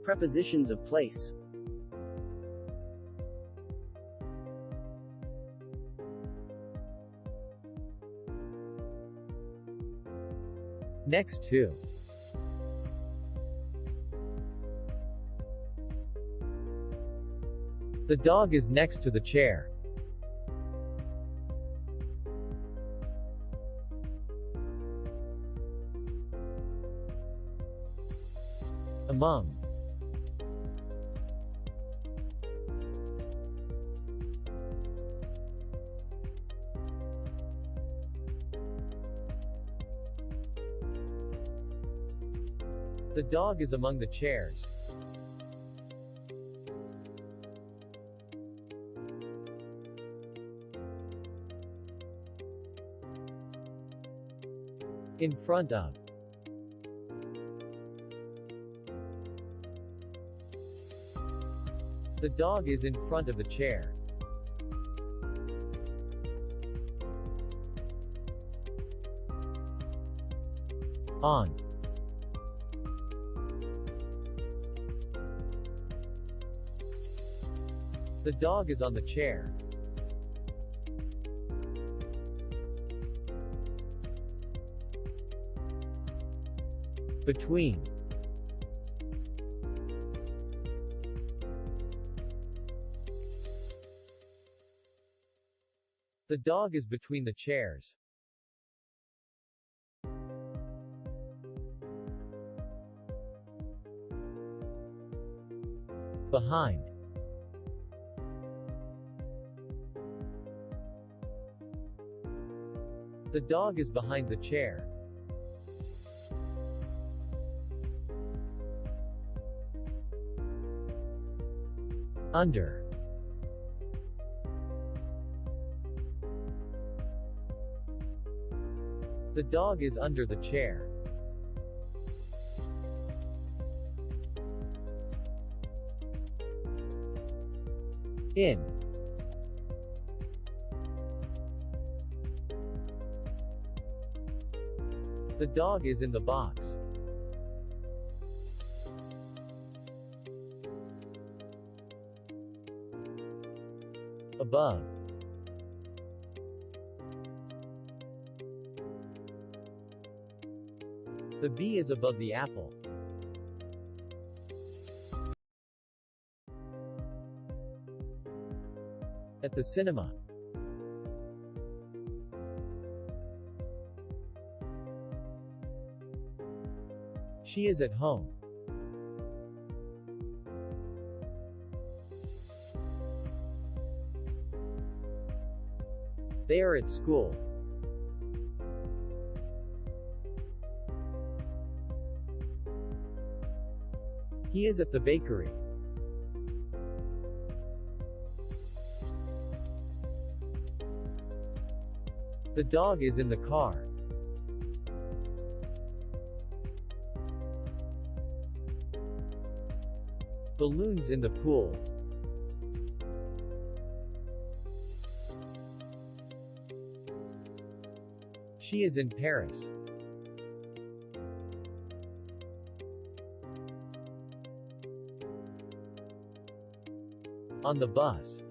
Prepositions of place. Next to. The dog is next to the chair. Among. The dog is among the chairs. In front of. The dog is in front of the chair. On. The dog is on the chair. Between. The dog is between the chairs. Behind. The dog is behind the chair. Under. The dog is under the chair. In. The dog is in the box. Above. The bee is above the apple. At the cinema. She is at home. They are at school. He is at the bakery. The dog is in the car. Balloons in the pool. She is in Paris. On the bus.